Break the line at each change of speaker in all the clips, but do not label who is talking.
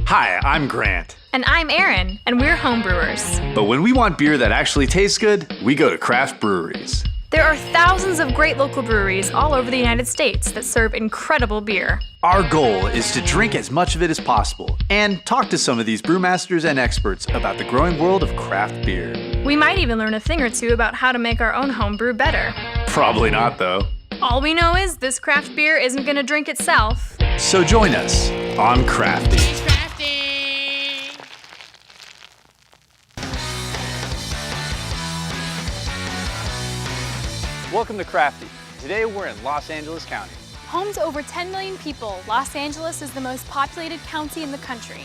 Hi, I'm Grant.
And I'm Erin, and we're homebrewers.
But when we want beer that actually tastes good, we go to craft breweries.
There are thousands of great local breweries all over the United States that serve incredible beer.
Our goal is to drink as much of it as possible and talk to some of these brewmasters and experts about the growing world of craft beer.
We might even learn a thing or two about how to make our own homebrew better.
Probably not, though.
All we know is this craft beer isn't gonna drink itself.
So join us on Crafty. Welcome to Crafty. Today we're in Los Angeles County.
Home to over 10 million people, Los Angeles is the most populated county in the country.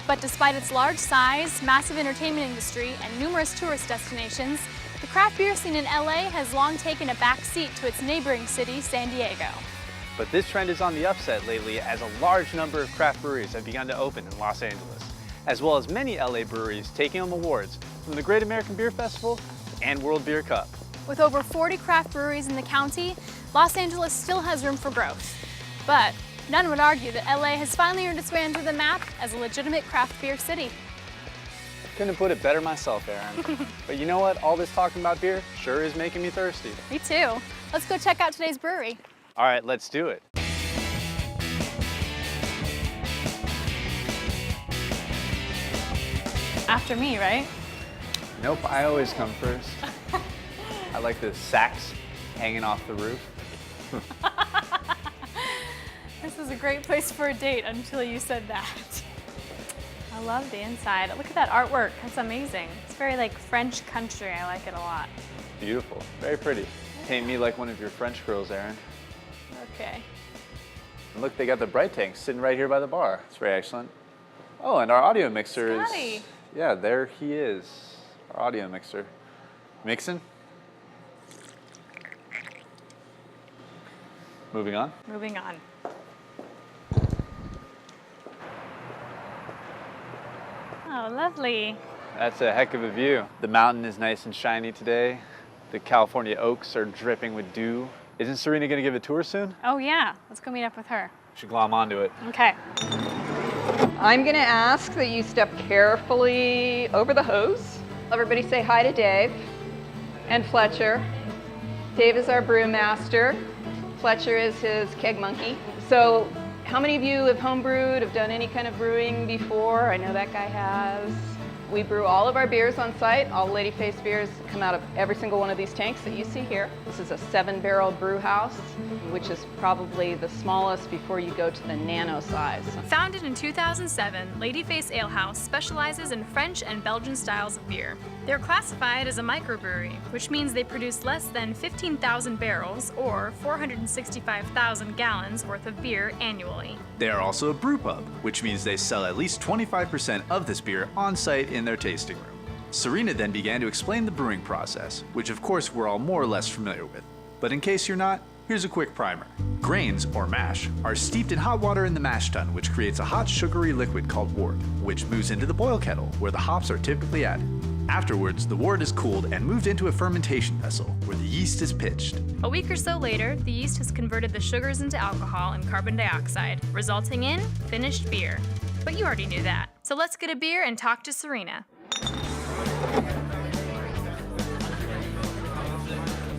But despite its large size, massive entertainment industry, and numerous tourist destinations, the craft beer scene in LA has long taken a back seat to its neighboring city, San Diego.
But this trend is on the upset lately as a large number of craft breweries have begun to open in Los Angeles, as well as many LA breweries taking home awards from the Great American Beer Festival and World Beer Cup.
With over 40 craft breweries in the county, Los Angeles still has room for growth. But none would argue that LA has finally earned its way onto the map as a legitimate craft beer city.
Couldn't have put it better myself, Erin. But you know what? All this talking about beer sure is making me thirsty.
Me too. Let's go check out today's brewery.
All right, let's do it.
After me, right?
Nope, I always come first. I like the sacks hanging off the roof.
This is a great place for a date until you said that. I love the inside. Look at that artwork. That's amazing. It's very like French country. I like it a lot.
Beautiful, very pretty. Paint me like one of your French girls, Erin.
Okay.
And look, they got the bright tank sitting right here by the bar. It's very excellent. Oh, and our audio mixer
Scotty.
is... Yeah, there he is. Our audio mixer. Mixing? Moving on.
Moving on. Oh, lovely.
That's a heck of a view. The mountain is nice and shiny today. The California oaks are dripping with dew. Isn't Serena gonna give a tour soon?
Oh yeah, let's go meet up with her.
We should glom onto it.
Okay.
I'm going to ask that you step carefully over the hose. Everybody say hi to Dave and Fletcher. Dave is our brewmaster. Fletcher is his keg monkey. So how many of you have homebrewed, have done any kind of brewing before? I know that guy has. We brew all of our beers on site. All Ladyface beers come out of every single one of these tanks that you see here. This is a 7-barrel brew house, which is probably the smallest before you go to the nano size.
Founded in 2007, Ladyface Ale House specializes in French and Belgian styles of beer. They're classified as a microbrewery, which means they produce less than 15,000 barrels or 465,000 gallons worth of beer annually.
They are also a brew pub, which means they sell at least 25% of this beer on site in their tasting room. Serena then began to explain the brewing process, which of course we're all more or less familiar with. But in case you're not, here's a quick primer. Grains, or mash, are steeped in hot water in the mash tun, which creates a hot sugary liquid called wort, which moves into the boil kettle, where the hops are typically added. Afterwards, the wort is cooled and moved into a fermentation vessel, where the yeast is pitched.
A week or so later, the yeast has converted the sugars into alcohol and carbon dioxide, resulting in finished beer. But you already knew that. So let's get a beer and talk to Serena.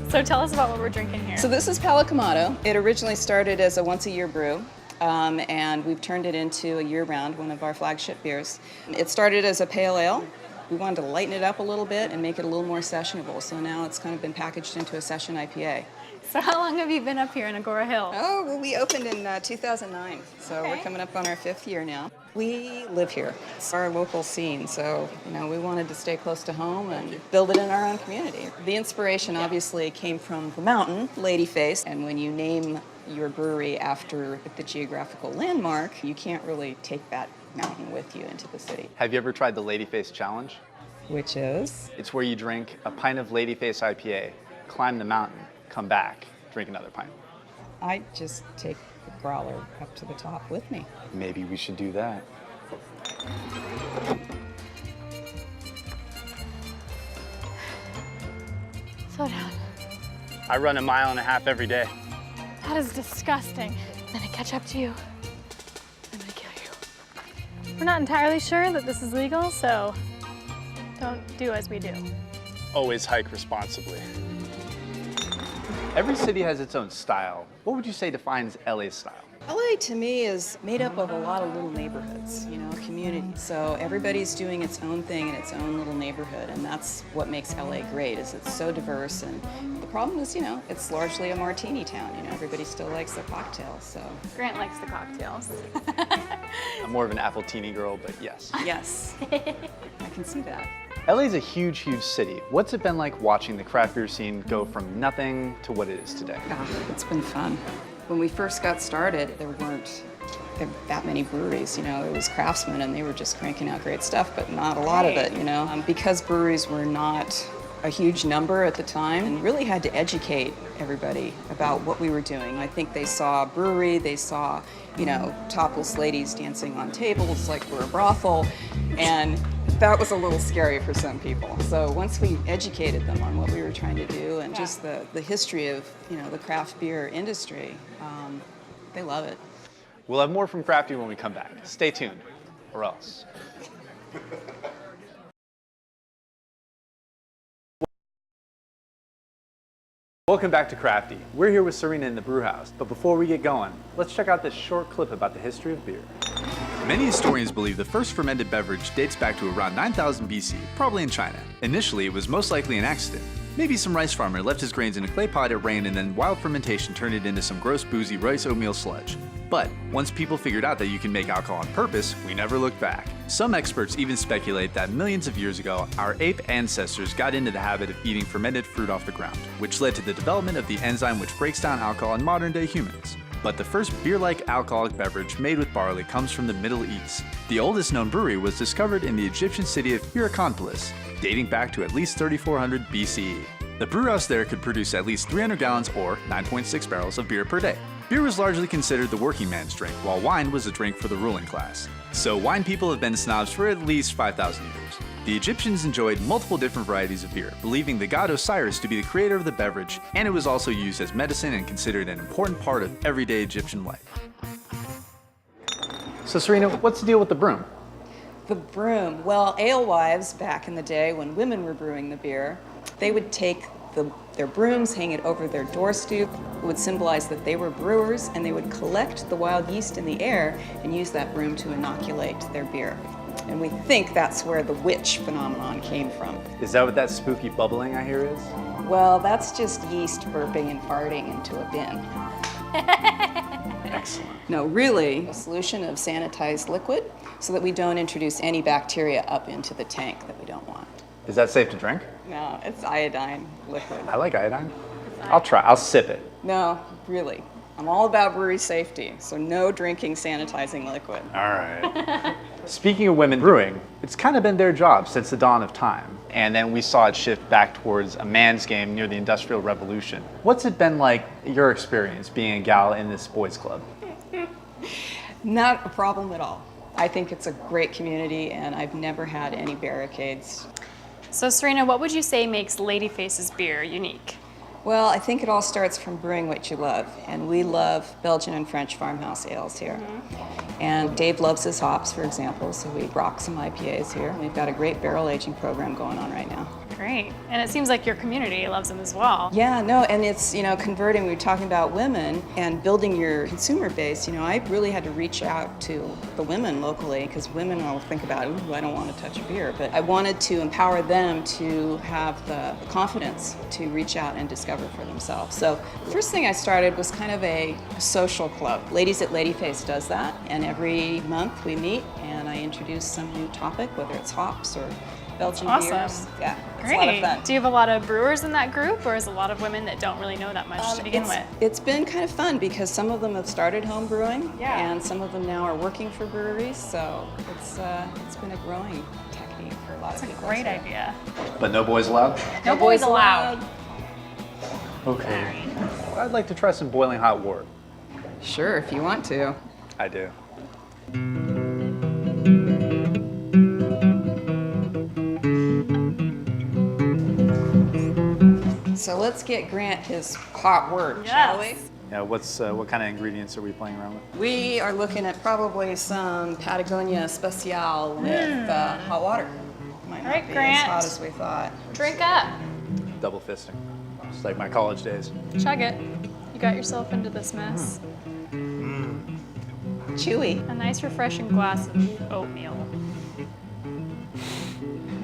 So tell us about what we're drinking here.
So this is Palacamato. It originally started as a once-a-year brew, and we've turned it into a year-round, one of our flagship beers. It started as a pale ale. We wanted to lighten it up a little bit and make it a little more sessionable, so now it's kind of been packaged into a session IPA.
So how long have you been up here in Agora Hill?
Oh, well, we opened in 2009, so
Okay.
we're coming up on our 5th year now. We live here. It's our local scene, so we wanted to stay close to home and build it in our own community. The inspiration obviously came from the mountain, Ladyface, and when you name your brewery after the geographical landmark, you can't really take that mountain with you into the city.
Have you ever tried the Ladyface Challenge?
Which is?
It's where you drink a pint of Ladyface IPA, climb the mountain, come back, drink another pint.
I just take the growler up to the top with me.
Maybe we should do that.
Slow down.
I run 1.5 miles every day.
That is disgusting. I'm gonna catch up to you. I'm gonna kill you. We're not entirely sure that this is legal, so don't do as we do.
Always hike responsibly.
Every city has its own style. What would you say defines LA's style?
LA to me is made up of a lot of little neighborhoods, you know, communities. So everybody's doing its own thing in its own little neighborhood, and that's what makes LA great, is it's so diverse. And the problem is, you know, it's largely a martini town. You know, everybody still likes their cocktails, so.
Grant likes the cocktails.
I'm more of an Appletini girl, but yes.
Yes, I can see that.
LA's a huge, huge city. What's it been like watching the craft beer scene go from nothing to what it is today?
It's been fun. When we first got started, there weren't that many breweries, you know, it was craftsmen and they were just cranking out great stuff, but not a lot of it, you know. Because breweries were not a huge number at the time, and really had to educate everybody about what we were doing. I think they saw a brewery, they saw, you know, topless ladies dancing on tables like we're a brothel, and that was a little scary for some people. So once we educated them on what we were trying to do and just the history of, you know, the craft beer industry, they love it.
We'll have more from Crafty when we come back. Stay tuned, or else. Welcome back to Crafty. We're here with Serena in the brew house, but before we get going, let's check out this short clip about the history of beer. Many historians believe the first fermented beverage dates back to around 9000 BC, probably in China. Initially, it was most likely an accident. Maybe some rice farmer left his grains in a clay pot, it rained, and then wild fermentation turned it into some gross boozy rice oatmeal sludge. But once people figured out that you can make alcohol on purpose, we never looked back. Some experts even speculate that millions of years ago, our ape ancestors got into the habit of eating fermented fruit off the ground, which led to the development of the enzyme which breaks down alcohol in modern-day humans. But the first beer-like alcoholic beverage made with barley comes from the Middle East. The oldest known brewery was discovered in the Egyptian city of Hierakonpolis, dating back to at least 3400 BCE. The brewhouse there could produce at least 300 gallons or 9.6 barrels of beer per day. Beer was largely considered the working man's drink, while wine was a drink for the ruling class. So wine people have been snobs for at least 5,000 years. The Egyptians enjoyed multiple different varieties of beer, believing the god Osiris to be the creator of the beverage, and it was also used as medicine and considered an important part of everyday Egyptian life. So Serena, what's the deal with the broom?
The broom. Well, alewives back in the day when women were brewing the beer, they would take their brooms, hang it over their door stoop. It would symbolize that they were brewers, and they would collect the wild yeast in the air and use that broom to inoculate their beer. And we think that's where the witch phenomenon came from.
Is that what that spooky bubbling I hear is?
Well, that's just yeast burping and farting into a bin.
Excellent.
No, really, a solution of sanitized liquid so that we don't introduce any bacteria up into the tank that we don't want.
Is that safe to drink?
No, it's iodine liquid.
I like iodine. I'll try. I'll sip it.
No, really. I'm all about brewery safety, so no drinking sanitizing liquid.
All right. Speaking of women brewing, it's kind of been their job since the dawn of time. And then we saw it shift back towards a man's game near the Industrial Revolution. What's it been like, your experience being a gal in this boys' club?
Not a problem at all. I think it's a great community, and I've never had any barricades.
So Serena, what would you say makes Ladyface's beer unique?
Well, I think it all starts from brewing what you love, and we love Belgian and French farmhouse ales here. And Dave loves his hops, for example, so we rock some IPAs here. We've got a great barrel aging program going on right now.
Great. And it seems like your community loves them as well.
Yeah, no, and it's, you know, converting, we were talking about women and building your consumer base. You know, I really had to reach out to the women locally, because women will think about, ooh, I don't want to touch a beer. But I wanted to empower them to have the confidence to reach out and discover for themselves. So the first thing I started was kind of a social club. Ladies at Ladyface does that, and every month we meet and I introduce some new topic, whether it's hops or Belgian beers. Yeah, it's a lot of fun.
Do you have a lot of brewers in that group, or is a lot of women that don't really know that much to begin with?
It's been kind of fun because some of them have started home brewing,
Yeah.
and some of them now are working for breweries. So it's been a growing technique for a lot of people.
Great idea.
But no boys allowed?
No boys allowed.
Okay. Well, I'd like to try some boiling hot wort.
Sure, if you want to.
I do.
So let's get Grant his hot wort, shall we?
Yeah, what kind of ingredients are we playing around with?
We are looking at probably some Patagonia Special with hot water. Might not
right,
be
Grant.
as hot as we thought.
Drink up.
Double fisting. Just like my college days.
Chug it. You got yourself into this mess.
Chewy.
A nice refreshing glass of oatmeal.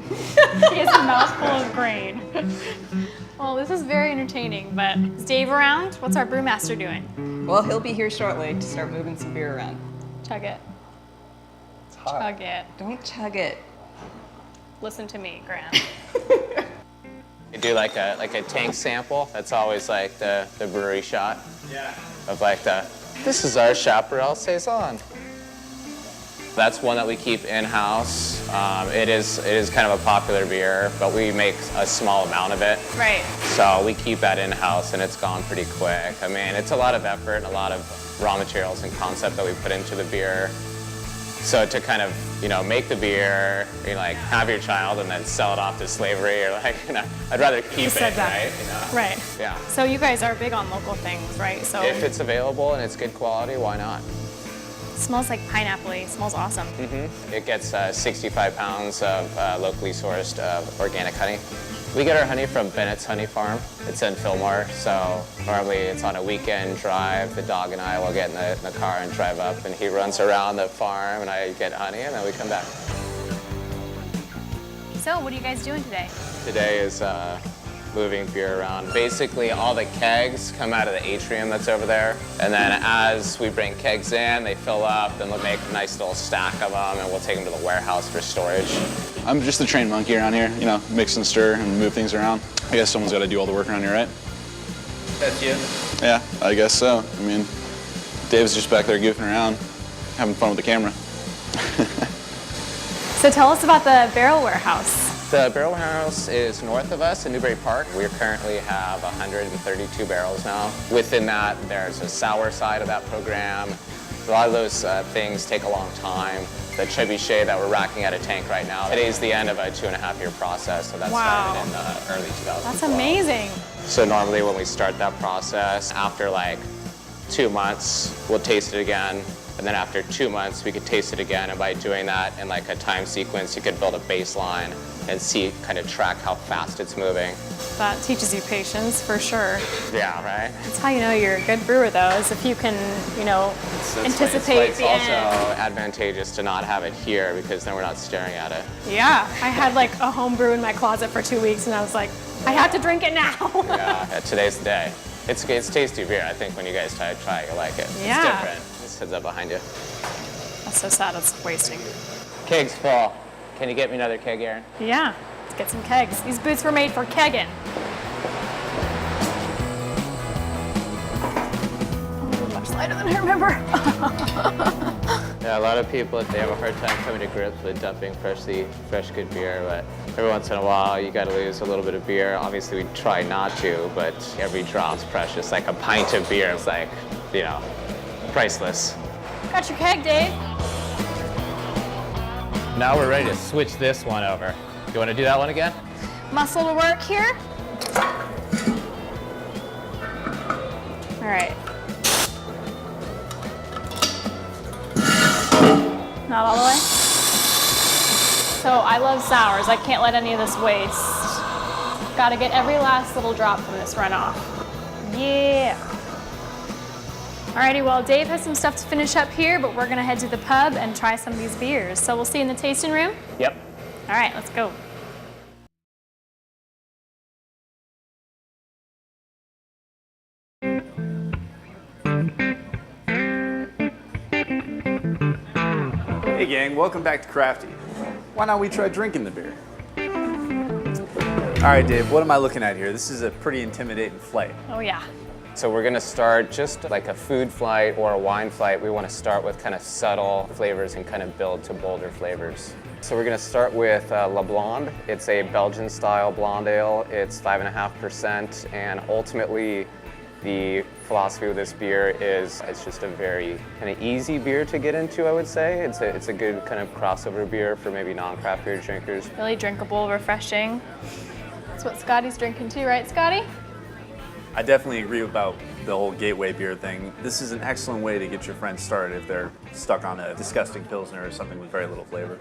He has a mouthful of grain. Well, this is very entertaining, but is Dave around? What's our brewmaster doing?
Well, he'll be here shortly to start moving some beer around.
Chug it.
It's hot.
Chug it.
Don't chug it.
Listen to me, Grant.
You do like a tank sample. That's always like the brewery shot.
Yeah.
Of like this is our Chaparral Saison. That's one that we keep in-house. It is kind of a popular beer, but we make a small amount of it.
Right.
So we keep that in-house and it's gone pretty quick. I mean, it's a lot of effort and a lot of raw materials and concept that we put into the beer. So to kind of, make the beer, like have your child and then sell it off to slavery, or like, I'd rather keep it,
said that.
right?
Right.
Yeah.
So you guys are big on local things, right? So
If it's available and it's good quality, why not?
it smells like pineapple-y. It smells awesome.
It gets 65 pounds of locally sourced organic honey. We get our honey from Bennett's Honey Farm. It's in Fillmore, so normally it's on a weekend drive. The dog and I will get in the car and drive up, and he runs around the farm, and I get honey, and then we come back.
So what are you guys doing today?
Today is moving beer around. Basically, all the kegs come out of the atrium that's over there, and then as we bring kegs in, they fill up, then we'll make a nice little stack of them, and we'll take them to the warehouse for storage.
I'm just the trained monkey around here, mix and stir and move things around. I guess someone's got to do all the work around here, right?
That's you?
Yeah, I guess so. I mean, Dave's just back there goofing around, having fun with the camera.
So tell us about the barrel warehouse.
The barrel warehouse is north of us in Newbury Park. We currently have 132 barrels now. Within that, there's a sour side of that program. A lot of those things take a long time. The trebuchet that we're racking out a tank right now, today's the end of a 2.5-year process, so that
Wow.
started in the early 2012.
That's amazing.
So normally when we start that process, after like 2 months, we'll taste it again. And then after 2 months, we could taste it again. And by doing that in like a time sequence, you could build a baseline and kind of track how fast it's moving.
That teaches you patience for sure.
Yeah, right?
That's how you know you're a good brewer though, is if you can, anticipate
It's
the
also
end.
advantageous to not have it here because then we're not staring at it.
Yeah, I had like a homebrew in my closet for 2 weeks and I was like, I have to drink it now.
Yeah, today's the day. It's tasty beer. I think when you guys try it, you'll like it.
Yeah.
It's different. It sits up behind you.
That's so sad, it's wasting.
Keg's full. Can you get me another keg, Aaron?
Yeah, let's get some kegs. These boots were made for kegging. Oh, much lighter than I remember.
Yeah, a lot of people, they have a hard time coming to grips with dumping fresh good beer, but every once in a while you gotta lose a little bit of beer. Obviously we try not to, but every drop's precious. Like a pint of beer is like, priceless.
Got your keg, Dave.
Now we're ready to switch this one over. You wanna do that one again?
Muscle to work here. All right. Not all the way. So I love sours. I can't let any of this waste. Gotta get every last little drop from this runoff. Yeah. Alrighty, well, Dave has some stuff to finish up here, but we're gonna head to the pub and try some of these beers. So we'll see you in the tasting room.
Yep.
All right, let's go.
Hey gang, welcome back to Crafty. Why not we try drinking the beer? All right, Dave, what am I looking at here? This is a pretty intimidating flight.
Oh yeah.
So we're gonna start just like a food flight or a wine flight. We wanna start with kind of subtle flavors and kind of build to bolder flavors. So we're gonna start with La Blonde. It's a Belgian style blonde ale. It's 5.5%, and ultimately the philosophy with this beer is it's just a very kind of easy beer to get into, I would say. It's a good kind of crossover beer for maybe non-craft beer drinkers.
Really drinkable, refreshing. That's what Scotty's drinking too, right, Scotty?
I definitely agree about the whole gateway beer thing. This is an excellent way to get your friends started if they're stuck on a disgusting Pilsner or something with very little flavor.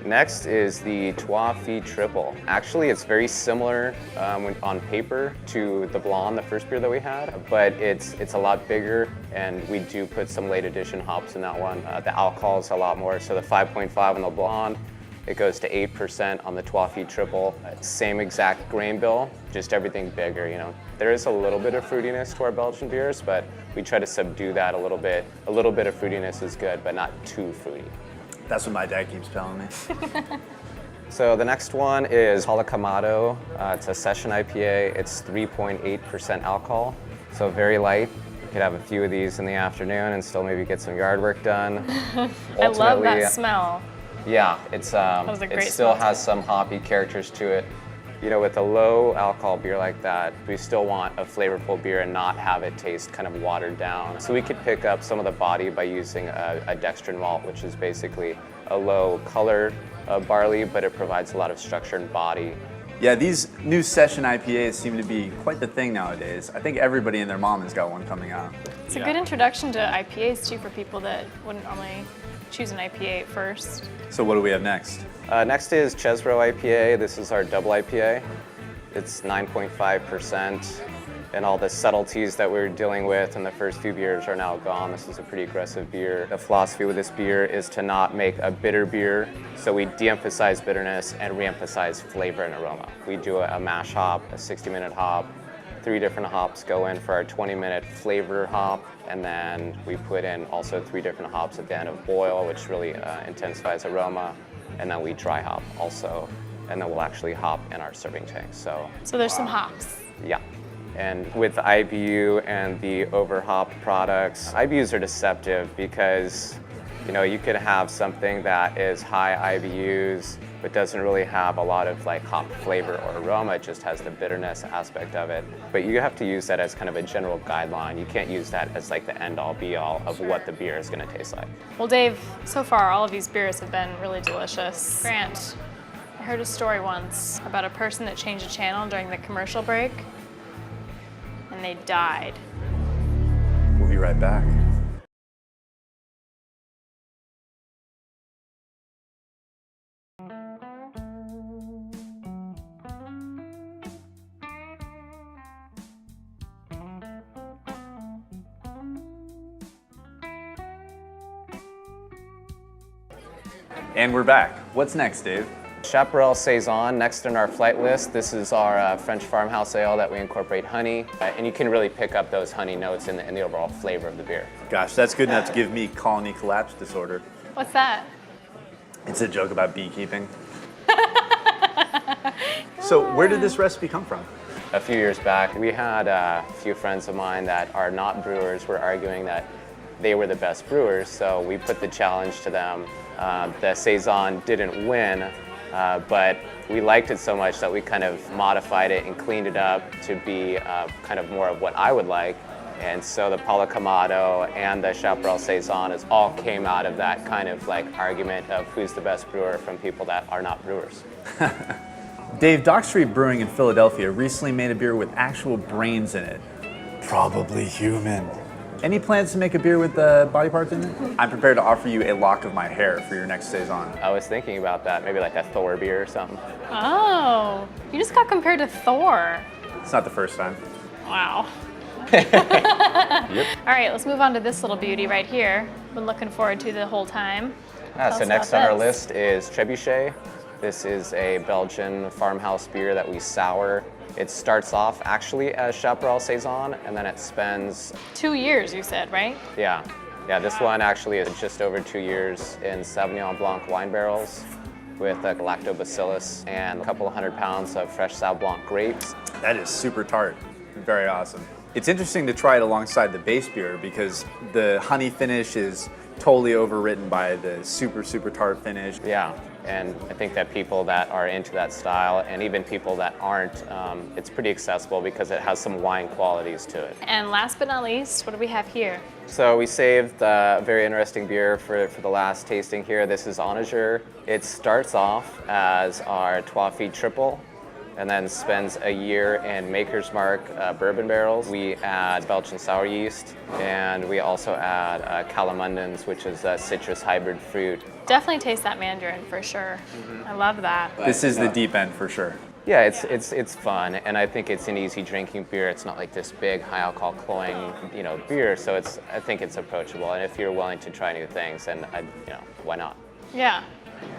Next is the Crafty Triple. Actually, it's very similar on paper to the Blonde, the first beer that we had, but it's a lot bigger, and we do put some late edition hops in that one. The alcohol is a lot more, so the 5.5 on the Blonde, it goes to 8% on the Crafty Triple. Same exact grain bill, just everything bigger, you know. There is a little bit of fruitiness to our Belgian beers, but we try to subdue that a little bit. A little bit of fruitiness is good, but not too fruity.
That's what my dad keeps telling me.
So the next one is Palacamado. It's a session IPA. It's 3.8% alcohol, so very light. You could have a few of these in the afternoon and still maybe get some yard work done.
I love that smell.
Yeah, it still has some hoppy characters to it. You know, with a low alcohol beer like that, we still want a flavorful beer and not have it taste kind of watered down. So we could pick up some of the body by using a dextrin malt, which is basically a low color barley, but it provides a lot of structure and body.
Yeah, these new session IPAs seem to be quite the thing nowadays. I think everybody and their mom has got one coming out.
It's a good introduction to IPAs too for people that wouldn't normally choose an IPA at first.
So what do we have next?
Next is Chesro IPA. This is our double IPA. It's 9.5%, and all the subtleties that we were dealing with in the first few beers are now gone. This is a pretty aggressive beer. The philosophy with this beer is to not make a bitter beer, so we de-emphasize bitterness and re-emphasize flavor and aroma. We do a mash hop, a 60-minute hop. 3 different hops go in for our 20-minute flavor hop, and then we put in also 3 different hops at the end of boil, which really intensifies aroma, and then we dry hop also, and then we'll actually hop in our serving tank. So
there's some hops.
Yeah. And with the IBU and the overhop products, IBUs are deceptive because, you know, you could have something that is high IBUs but doesn't really have a lot of like hop flavor or aroma. It just has the bitterness aspect of it. But you have to use that as kind of a general guideline. You can't use that as like the end-all be-all of what the beer is going to taste like.
Well, Dave, so far all of these beers have been really delicious. Grant, I heard a story once about a person that changed a channel during the commercial break, and they died.
We'll be right back. And we're back. What's next, Dave?
Chaparral Saison, next on our flight list. This is our French farmhouse ale that we incorporate honey, and you can really pick up those honey notes in the overall flavor of the beer.
Gosh, that's good enough to give me colony collapse disorder.
What's that?
It's a joke about beekeeping. So where did this recipe come from?
A few years back, we had a few friends of mine that are not brewers were arguing that they were the best brewers, so we put the challenge to them. The Saison didn't win, but we liked it so much that we kind of modified it and cleaned it up to be kind of more of what I would like. And so the Palacamado and the Chaparral Saison all came out of that kind of like argument of who's the best brewer from people that are not brewers.
Dave, Dock Street Brewing in Philadelphia recently made a beer with actual brains in it. Probably human. Any plans to make a beer with body parts in it? I'm prepared to offer you a lock of my hair for your next Saison.
I was thinking about that, maybe like a Thor beer or something.
Oh, you just got compared to Thor.
It's not the first time.
Wow.
Yep.
All right, let's move on to this little beauty right here. Been looking forward to the whole time.
So next on our list is Trebuchet. This is a Belgian farmhouse beer that we sour. It starts off actually as Chaparral Saison, and then it spends
2 years, you said, right?
Yeah, this one actually is just over 2 years in Sauvignon Blanc wine barrels with a lactobacillus and a couple of 100 pounds of fresh Sauv Blanc grapes.
That is super tart. Very awesome. It's interesting to try it alongside the base beer because the honey finish is totally overwritten by the super, super tart finish.
Yeah, and I think that people that are into that style and even people that aren't, it's pretty accessible because it has some wine qualities to it.
And last but not least, what do we have here?
So we saved a very interesting beer for the last tasting here. This is Onager. It starts off as our Crafty Triple, and then spends a year in Maker's Mark bourbon barrels. We add Belgian sour yeast, and we also add calamundins, which is a citrus hybrid fruit.
Definitely taste that mandarin for sure. I love that.
This is the deep end for sure.
Yeah, it's fun, and I think it's an easy drinking beer. It's not like this big high alcohol cloying, beer. So I think it's approachable, and if you're willing to try new things, then why not?
Yeah.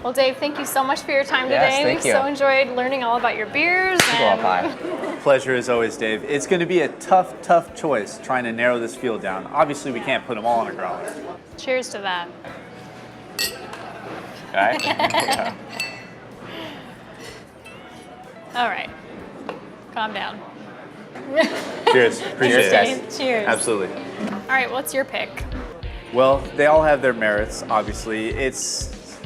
Well, Dave, thank you so much for your time
Yes,
today.
thank
We've
you.
so enjoyed learning all about your beers.
Pleasure as always, Dave. It's going to be a tough choice trying to narrow this field down. Obviously, we can't put them all in a growler.
Cheers to that.
Right? Yeah.
All right. Calm down.
Cheers. Appreciate it.
Cheers,
Cheers.
Absolutely.
All right, what's your pick?
Well, they all have their merits, obviously.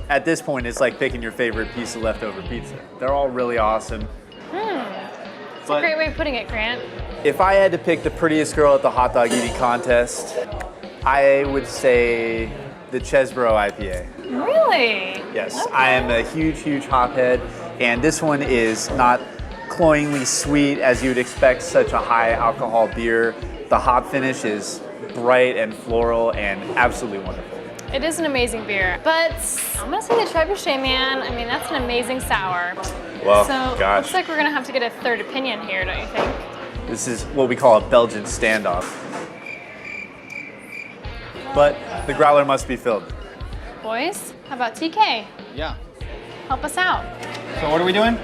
At this point, it's like picking your favorite piece of leftover pizza. They're all really awesome.
It's a great way of putting it, Grant.
If I had to pick the prettiest girl at the hot dog eating contest, I would say the Chesbro IPA.
Really?
Yes,
Okay.
I am a huge hophead, and this one is not cloyingly sweet as you would expect such a high alcohol beer. The hop finish is bright and floral and absolutely wonderful.
It is an amazing beer, but I'm gonna say the Trebuchet, man. I mean, that's an amazing sour.
Well,
So
gosh.
looks like we're gonna have to get a third opinion here, don't you think?
This is what we call a Belgian standoff. But the growler must be filled.
Boys, how about TK?
Yeah.
Help us out.
So what are we doing?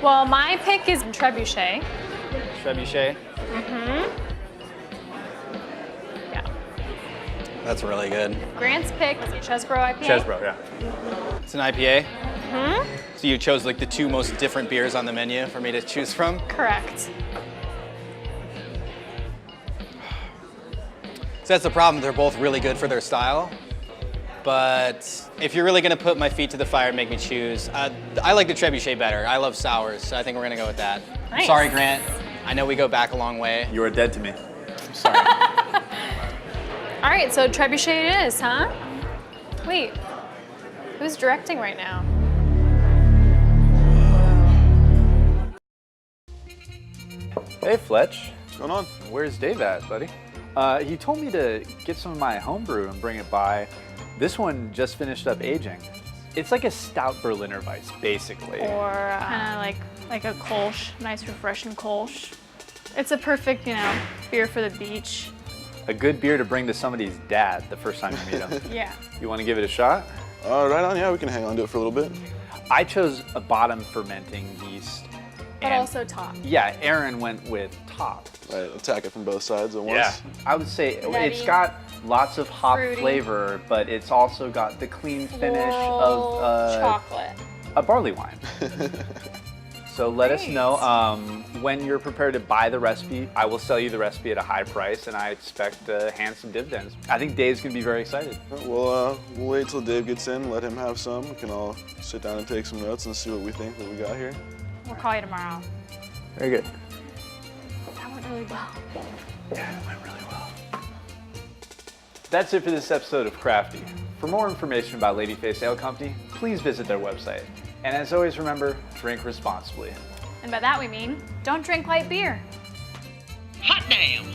Well, my pick is Trebuchet.
Trebuchet.
Yeah.
That's really good.
Grant's pick is Chesbro IPA.
Chesbro, yeah.
It's an IPA. So you chose like the two most different beers on the menu for me to choose from.
Correct.
So that's the problem. They're both really good for their style. But if you're really gonna put my feet to the fire and make me choose, I like the Trebuchet better. I love sours, so I think we're gonna go with that.
Nice.
Sorry, Grant. I know we go back a long way.
You are dead to me.
I'm sorry.
All right, so Trebuchet it is, huh? Wait, who's directing right now?
Hey, Fletch.
What's going on?
Where's Dave at, buddy? He told me to get some of my homebrew and bring it by. This one just finished up aging. It's like a stout Berliner Weiss, basically.
Or kind of like a Kolsch, nice refreshing Kolsch. It's a perfect, beer for the beach.
A good beer to bring to somebody's dad the first time you meet him.
Yeah.
You want to give it a shot?
Right on, yeah, we can hang on to it for a little bit.
I chose a bottom fermenting yeast.
But also top.
Yeah, Aaron went with top.
Right, attack it from both sides at once.
Yeah, I would say it's
Nutty,
got lots of hop
fruity,
flavor, but it's also got the clean finish
Floral
of
chocolate.
a barley wine. So let us know when you're prepared to buy the recipe. I will sell you the recipe at a high price, and I expect handsome dividends. I think Dave's gonna be very excited.
We'll wait till Dave gets in, let him have some. We can all sit down and take some notes and see what we think, what we got here.
We'll call you tomorrow.
Very good.
That went really well.
Yeah, it went really well. That's it for this episode of Crafty. For more information about Ladyface Ale Company, please visit their website. And as always, remember, drink responsibly.
And by that we mean, don't drink light beer.
Hot damn!